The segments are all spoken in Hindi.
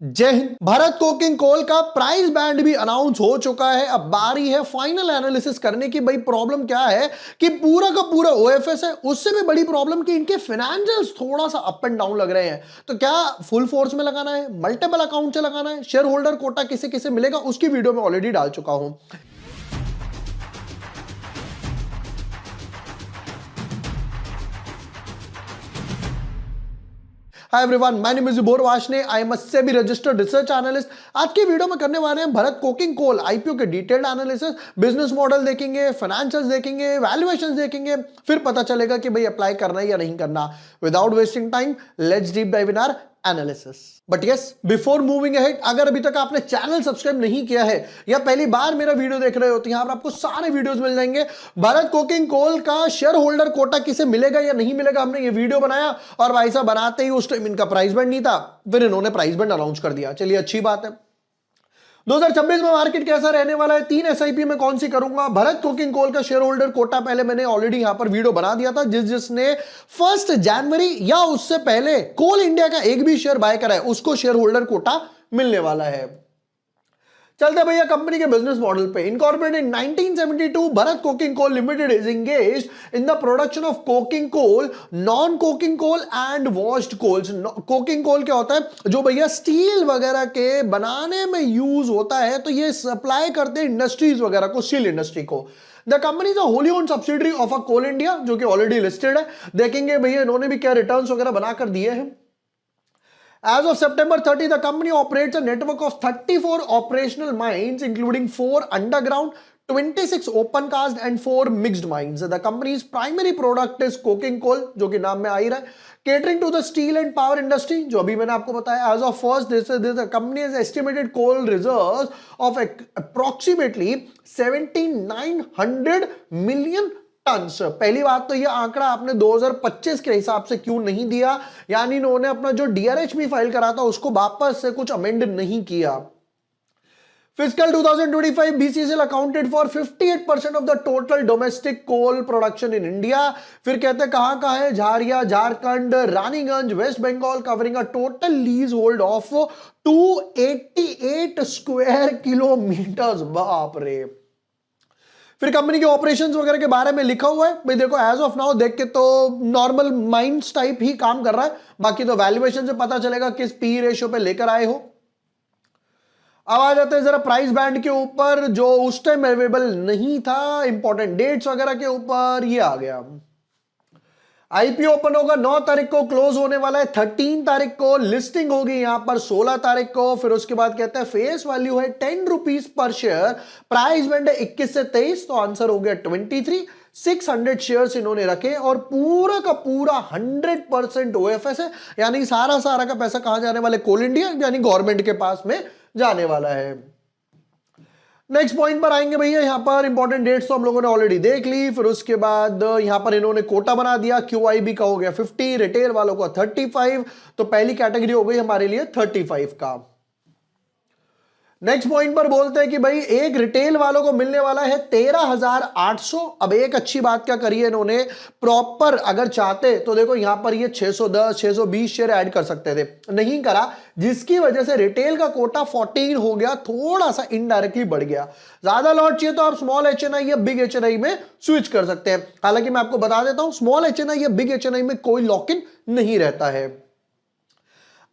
जय हिंद। भारत कोकिंग कोल का प्राइस बैंड भी अनाउंस हो चुका है। अब बारी है फाइनल एनालिसिस करने की। भाई प्रॉब्लम क्या है कि पूरा का पूरा ओएफएस है, उससे भी बड़ी प्रॉब्लम कि इनके फाइनेंशियल्स थोड़ा सा अप एंड डाउन लग रहे हैं। तो क्या फुल फोर्स में लगाना है, मल्टीपल अकाउंट से लगाना है, शेयर होल्डर कोटा किसे किसे मिलेगा, उसकी वीडियो में ऑलरेडी डाल चुका हूं। Hi everyone, my name is Jubor Washne. I am a SEBI registered research analyst. आज की वीडियो में करने वाले हैं भारत कोकिंग कोल आईपीओ के डिटेल्ड एनालिसिस, बिजनेस मॉडल देखेंगे, फाइनेंशियल्स देखेंगे, वैल्यूएशंस देखेंगे, फिर पता चलेगा कि भाई अप्लाई करना है या नहीं करना। Without wasting time, let's deep dive in our analysis. But yes, before moving ahead, अगर अभी तक आपने चैनल सब्सक्राइब नहीं किया है या पहली बार मेरा वीडियो देख रहे हो तो यहां पर आपको सारे वीडियोस मिल जाएंगे। भारत कोकिंग कोल का शेयर होल्डर कोटा किसे मिलेगा या नहीं मिलेगा, हमने ये वीडियो बनाया और भाई साहब बनाते ही उस टाइम इनका प्राइस बैंड नहीं था, फिर इन्होंने प्राइस बैंड अनाउंस कर दिया। चलिए अच्छी बात है। 2026 में मार्केट कैसा रहने वाला है, 3 एसआईपी में कौन सी करूंगा, भारत कुकिंग कोल का शेयर होल्डर कोटा पहले मैंने ऑलरेडी यहां पर वीडियो बना दिया था। जिसने 1 जनवरी या उससे पहले कोल इंडिया का एक भी शेयर बाय करा है उसको शेयर होल्डर कोटा मिलने वाला है। चलते भैया कंपनी के बिजनेस मॉडल पे। Incorporated in 1972, Bharat coking coal limited is engaged in the production of coking coal, non coking coal and washed coals. Coking coal क्या होता है, जो भैया स्टील वगैरह के बनाने में यूज होता है, तो ये सप्लाई करते हैं इंडस्ट्रीज वगैरह को, स्टील इंडस्ट्री को। The company is a wholly owned subsidiary of a Coal India, जो कि ऑलरेडी लिस्टेड है। देखेंगे भैया इन्होंने भी क्या रिटर्न्स वगैरह बनाकर दिए हैं। As of September 30, the company operates a network of 34 operational mines, including 4 underground, 26 open cast and 4 mixed mines. The company's primary product is coking coal, जो कि नाम में आ ही रहा है, catering to the steel and power industry, जो अभी मैंने आपको बताया। As of first, this company has estimated coal reserves of approximately 7,900 million tonnes. पहली बात तो ये आंकड़ा आपने 2025 के हिसाब से क्यों नहीं दिया, यानी इन्होंने अपना जो डीआरएच फाइल करा था उसको वापस से कुछ अमेंड नहीं किया। Fiscal 2025, BCCL accounted for 58% of the total domestic coal production in India. फिर कहते हैं कहां है, Jharia, Jharkhand, Raniganj, West Bengal, covering a total lease hold of 288 square kilometres. बाप रे। फिर कंपनी के ऑपरेशंस वगैरह के बारे में लिखा हुआ है। भाई देखो एज ऑफ नाउ देख के तो नॉर्मल माइंस टाइप ही काम कर रहा है, बाकी तो वैल्यूएशन से पता चलेगा किस पी रेशियो पे लेकर आए हो। अब आ जाते हैं जरा प्राइस बैंड के ऊपर, जो उस टाइम अवेलेबल नहीं था। इंपॉर्टेंट डेट्स वगैरह के ऊपर ये आ गया। आईपीओ ओपन होगा 9 तारीख को, क्लोज होने वाला है 13 तारीख को, लिस्टिंग होगी यहां पर 16 तारीख को। फिर उसके बाद कहता है फेस वैल्यू है 10 rupees per share, price band है 21 से 23, तो आंसर हो गया 23। 600 शेयर्स इन्होंने रखे और पूरा का पूरा 100% ओएफएस है, यानी सारा सारा का पैसा कहां जाने वाले, कोल इंडिया यानी गवर्नमेंट के पास में जाने वाला है। नेक्स्ट पॉइंट पर आएंगे भैया, यहां पर इंपॉर्टेंट डेट्स तो हम लोगों ने ऑलरेडी देख ली। फिर उसके बाद यहां पर इन्होंने कोटा बना दिया, क्यूआईबी का हो गया 50, रिटेल वालों का 35, तो पहली कैटेगरी हो गई हमारे लिए 35 का। नेक्स्ट पॉइंट पर बोलते हैं कि भाई एक रिटेल वालों को मिलने वाला है 13,800। अब एक अच्छी बात क्या करी है इन्होंने, प्रॉपर अगर चाहते तो देखो यहां पर ये 610 620 शेयर ऐड कर सकते थे, नहीं करा, जिसकी वजह से रिटेल का कोटा 14 हो गया, थोड़ा सा इनडायरेक्टली बढ़ गया। ज्यादा लॉट चाहिए तो आप स्मॉल एचएनआई या बिग एचएनआई में स्विच कर सकते हैं। हालांकि मैं आपको बता देता हूं स्मॉल एचएनआई या बिग एचएनआई में कोई लॉक इन नहीं रहता है।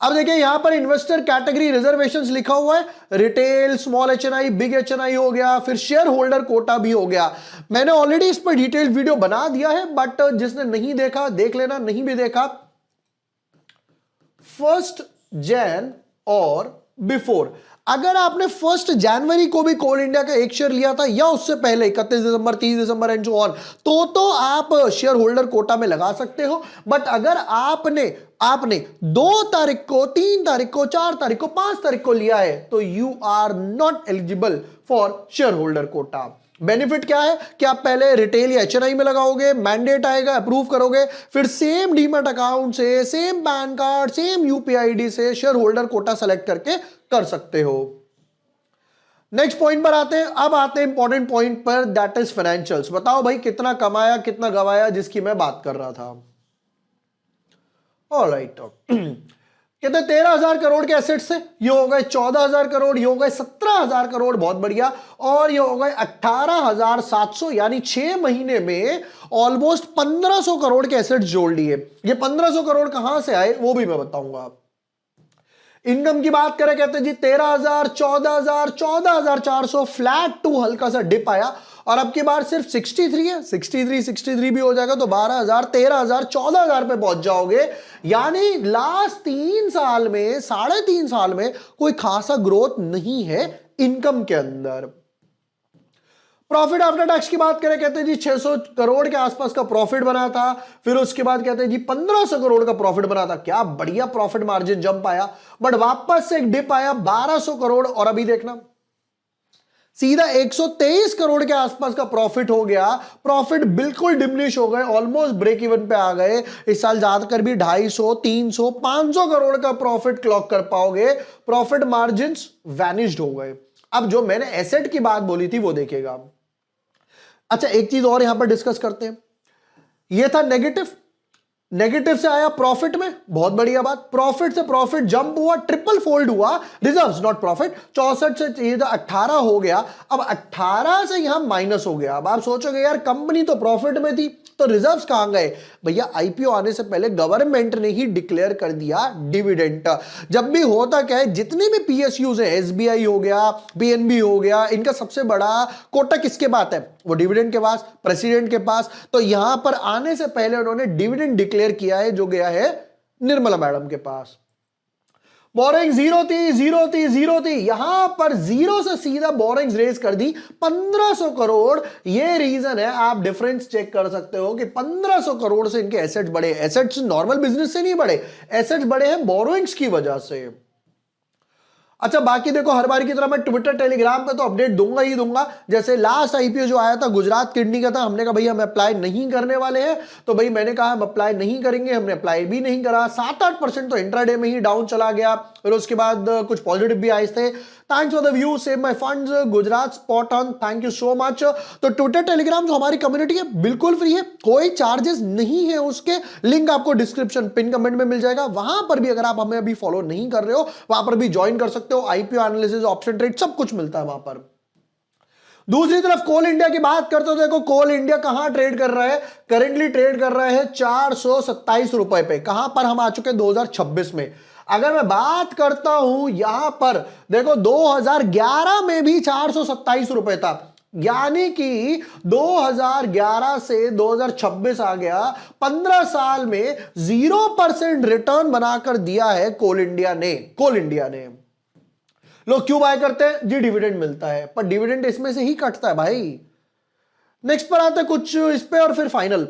अब देखिए यहां पर इन्वेस्टर कैटेगरी रिजर्वेशंस लिखा हुआ है, retail, small HNI, big HNI हो गया, फिर शेयर होल्डर कोटा भी हो गया। मैंने ऑलरेडी इस पर डिटेल वीडियो बना दिया है, बट जिसने नहीं देखा देख लेना, नहीं भी देखा 1 जैन और बिफोर। अगर आपने 1 जनवरी को भी कोल इंडिया का एक शेयर लिया था या उससे पहले 31 दिसंबर, 30 दिसंबर एंड सो ऑन, तो आप शेयर होल्डर कोटा में लगा सकते हो। बट अगर आपने 2 तारीख को, 3 तारीख को, 4 तारीख को, 5 तारीख को लिया है तो you are not eligible for shareholder quota. Benefit क्या है कि आप पहले रिटेल या एचएनआई में लगाओगे, मैंडेट आएगा, अप्रूव करोगे, फिर सेम डीमैट अकाउंट से, same pan card, same UPI ID से शेयर होल्डर कोटा सेलेक्ट करके कर सकते हो। नेक्स्ट पॉइंट पर आते हैं। अब आते हैं इंपॉर्टेंट पॉइंट पर, दैट इज फाइनेंशियल्स। बताओ भाई कितना कमाया, कितना गवाया, जिसकी मैं बात कर रहा था। ऑलराइट कहते 13,000 करोड़ के एसेट्स से ये हो गए 14,000 करोड़, ये हो गए 17,000 करोड़, बहुत बढ़िया, और ये हो गए 18,700, यानी 6 महीने में ऑलमोस्ट 1,500 करोड़ के एसेट्स जोड़ लिए। ये 1,500 करोड़ कहां से आए वो भी मैं बताऊंगा। इनकम की बात करें, कहते जी 13,000, 14,000, 14,400, फ्लैट टू हल्का सा डिप आया, और अब की बार सिर्फ 63 है, 63 भी हो जाएगा तो 12,000, 13,000, 14,000 पे पहुंच जाओगे। यानी लास्ट 3 साल में, 3.5 साल में कोई खासा ग्रोथ नहीं है इनकम के अंदर। प्रॉफिट आफ्टर टैक्स की बात करें, कहते हैं जी 600 करोड़ के आसपास का प्रॉफिट बना था, फिर उसके बाद कहते हैं जी 1,500 करोड़ का प्रॉफिट बना था। क्या बढ़िया प्रॉफिट मार्जिन जंप आया, बट वापस से एक डिप आया 1,200 करोड़, और अभी देखना सीधा 123 करोड़ के आसपास का प्रॉफिट हो गया। प्रॉफिट बिल्कुल डिमिनिश हो गए, ऑलमोस्ट ब्रेक इवन पे आ गए। इस साल ज्यादातर भी 250, 300, 500 करोड़ का प्रॉफिट क्लॉक कर पाओगे। प्रॉफिट मार्जिन वैनिश्ड हो गए। अब जो मैंने एसेट की बात बोली थी वो देखिएगा। अच्छा, एक चीज और यहां पर डिस्कस करते हैं। यह था नेगेटिव, नेगेटिव से आया प्रॉफिट में, बहुत बढ़िया बात। प्रॉफिट से प्रॉफिट जंप हुआ, ट्रिपल फोल्ड हुआ, रिजर्व्स नॉट प्रॉफिट। 64 से चाहिए था 18 हो गया, अब 18 से यहां माइनस हो गया। अब आप सोचोगे यार कंपनी तो प्रॉफिट में थी तो रिजर्व्स कहां गए? भैया आईपीओ आने से पहले गवर्नमेंट ने ही डिक्लेयर कर दिया डिविडेंड। जब भी होता क्या है, जितने भी पीएसयूज है, एसबीआई हो गया, पीएनबी हो गया, इनका सबसे बड़ा कोटा किसके पास है? वो डिविडेंड के पास, प्रेसिडेंट के पास। तो यहां पर आने से पहले उन्होंने डिविडेंड डिक्लेयर किया है, जो गया है निर्मला मैडम के पास। बोरिंग जीरो थी, यहां पर जीरो से सीधा बोरिंग्स रेज कर दी 1,500 करोड़। ये रीजन है, आप डिफरेंस चेक कर सकते हो कि 1,500 करोड़ से इनके एसेट्स बढ़े। एसेट्स नॉर्मल बिजनेस से नहीं बढ़े, एसेट्स बढ़े हैं बोरोइंग्स की वजह से। अच्छा, बाकी देखो हर बार की तरह मैं ट्विटर टेलीग्राम पे तो अपडेट दूंगा ही दूंगा। जैसे लास्ट आईपीओ जो आया था गुजरात किडनी का था, हमने कहा भाई हम अप्लाई नहीं करने वाले हैं, तो भाई मैंने कहा हम अप्लाई नहीं करेंगे, हमने अप्लाई भी नहीं करा। 7-8% तो इंट्राडे में ही डाउन चला गया, फिर उसके बाद कुछ पॉजिटिव भी आए थे। Thanks for the view, save my funds, Gujarat spot on, thank you so much. तो ट्विटर टेलीग्राम जो हमारी कम्युनिटी है बिल्कुल फ्री है, कोई चार्जेस नहीं है उसके। लिंक आपको डिस्क्रिप्शन पिन कमेंट में मिल जाएगा। वहां पर भी अगर आप हमें अभी फॉलो नहीं कर रहे हो, वहां पर भी ज्वाइन कर सकते हो। आईपीओ एनालिसिस, ऑप्शन ट्रेड, सब कुछ मिलता है वहां पर। दूसरी तरफ कोल इंडिया की बात करते हो, देखो कोल इंडिया कहां ट्रेड कर रहा है? करेंटली ट्रेड कर रहा है 427 रुपए पे। कहां पर हम आ चुके हैं? 2026 में। अगर मैं बात करता हूं यहां पर, देखो 2011 में भी 427 रुपए था, यानी कि 2011 से 2026 आ गया। 15 साल में 0% रिटर्न बनाकर दिया है कोल इंडिया ने। कोल इंडिया ने लोग क्यों बाय करते हैं जी? डिविडेंड मिलता है, पर डिविडेंड इसमें से ही कटता है भाई। नेक्स्ट पर आते हैं कुछ इस पे, और फिर final.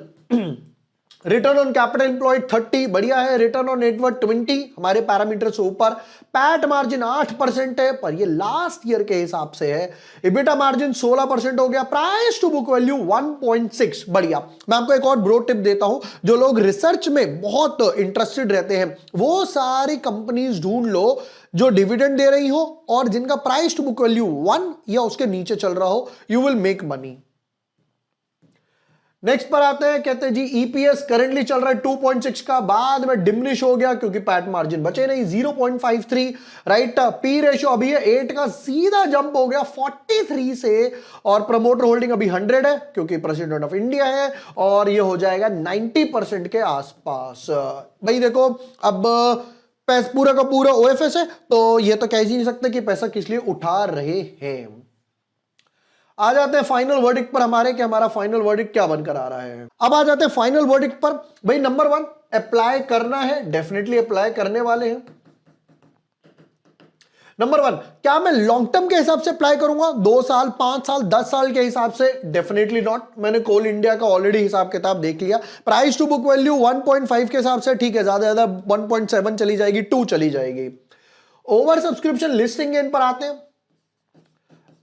Return on capital employed 30, बढ़िया है। रिटर्न ऑन नेटवर्थ 20, हमारे पैरामीटर से ऊपर। पैट मार्जिन 8% है, पर ये लास्ट ईयर के हिसाब से है। इबिटा मार्जिन 16% हो गया। प्राइस टू बुक वैल्यू 1.6, बढ़िया। मैं आपको एक और ब्रो टिप देता हूं, जो लोग रिसर्च में बहुत इंटरेस्टेड रहते हैं, वो सारी कंपनीज ढूंढ लो जो डिविडेंड दे रही हो और जिनका प्राइस टू बुक वैल्यू 1 या उसके नीचे चल रहा हो, you will make money. Next पर आते हैं, कहते हैं जी ईपीएस करंटली चल रहा है 2.6 का, बाद में डिमिनिश हो गया क्योंकि पैट मार्जिन बचे नहीं, 0.53, राइट। पी रेशियो अभी है 8 का, सीधा जंप हो गया 43 से, और प्रमोटर होल्डिंग अभी 100 है क्योंकि प्रेसिडेंट ऑफ इंडिया है, और ये हो जाएगा 90% के आसपास। भाई देखो, अब पूरा का पूरा ओएफएस है, तो ये तो कह ही नहीं सकते कि पैसा किस लिए उठा रहे हैं। आ जाते हैं फाइनल वर्डिक्ट पर हमारे, कि हमारा फाइनल वर्डिक्ट क्या बनकर आ रहा है। अब आ जाते हैं फाइनल वर्डिक्ट पर। भाई नंबर 1, अप्लाई करना है, डेफिनेटली अप्लाई करने वाले हैं। नंबर 1, क्या मैं लॉन्ग टर्म के हिसाब से अप्लाई करूंगा? 2 साल, 5 साल, 10 साल के हिसाब से? Definitely not. मैंने कोल इंडिया का ऑलरेडी हिसाब किताब देख लिया। प्राइस टू बुक वैल्यू 1.5 के हिसाब से ठीक है, ज्यादा ज्यादा 1.7 चली जाएगी, 2 चली जाएगी। ओवर सब्सक्रिप्शन लिस्टिंग गेन पर आते हैं,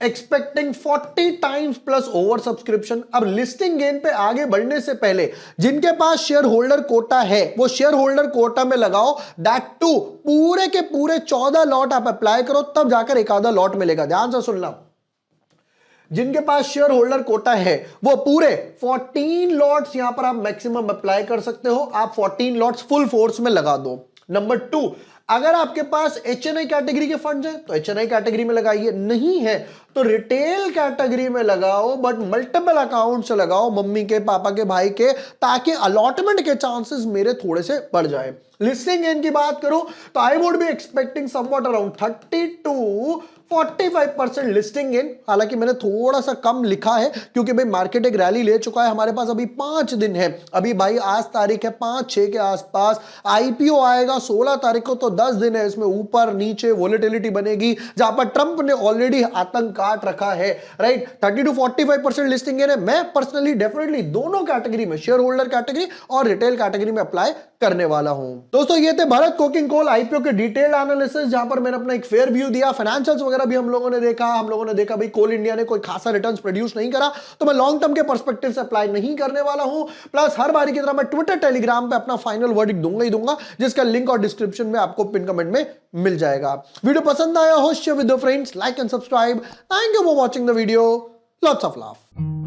expecting 40 times plus over subscription. अब लिस्टिंग गेन पे आगे बढ़ने से पहले जिनके पास शेयर होल्डर कोटा है, वो शेयर होल्डर कोटा में लगाओ। दैट टू पूरे के पूरे 14 लॉट आप अप्लाई करो, तब जाकर एक आधा लॉट मिलेगा। ध्यान से सुनना, जिनके पास शेयर होल्डर कोटा है वो पूरे 14 लॉट्स यहां पर आप मैक्सिमम अप्लाई कर सकते हो। आप 14 लॉट्स फुल फोर्स में लगा दो। नंबर 2, अगर आपके पास HNI कैटेगरी के फंड्स हैं तो HNI कैटेगरी में लगाइए, नहीं है तो रिटेल कैटेगरी में लगाओ, बट मल्टीपल अकाउंट से लगाओ, मम्मी के, पापा के, भाई के, ताकि अलॉटमेंट के चांसेस मेरे थोड़े से बढ़ जाए। लिस्टिंग गेन की बात करूं तो I would be expecting somewhat around 30 to 45% listing gain. हालांकि मैंने थोड़ा सा कम लिखा है क्योंकि भाई मार्केट एक रैली ले चुका है, हमारे पास अभी 5 दिन है, अभी भाई आज तारीख है 5-6 के आसपास, आईपीओ आएगा 16 तारीख को, तो 10 दिन है, इसमें ऊपर नीचे वोलेटिलिटी बनेगी, जहां पर ट्रंप ने ऑलरेडी आतंक काट रखा है, राइट। 30 to 45% लिस्टिंग गेन है। मैं पर्सनली डेफिनेटली दोनों कैटेगरी में, शेयर होल्डर कैटेगरी और रिटेल कैटेगरी में अप्लाई करने वाला हूं। दोस्तों ये थे भरत कोकिंग कोल आईपीओ के डिटेल्ड एनालिसिस, जहां पर मैंने अपना एक फेयर व्यू दिया, फाइनेंशियल्स वगैरह भी हम लोगों ने देखा भाई कोल इंडिया ने कोई खासा रिटर्न्स प्रोड्यूस नहीं करा, तो मैं लॉन्ग टर्म के पर्सपेक्टिव से अप्लाई नहीं करने वाला हूं। प्लस हर बारी की तरह मैं ट्विटर टेलीग्राम पे अपना फाइनल वर्डिक्ट दूंगा ही दूंगा, जिसका लिंक और डिस्क्रिप्शन में आपको पिन कमेंट में मिल जाएगा। वीडियो पसंद आया हो share with your friends, like and subscribe. Thank you for watching the video, lots of love.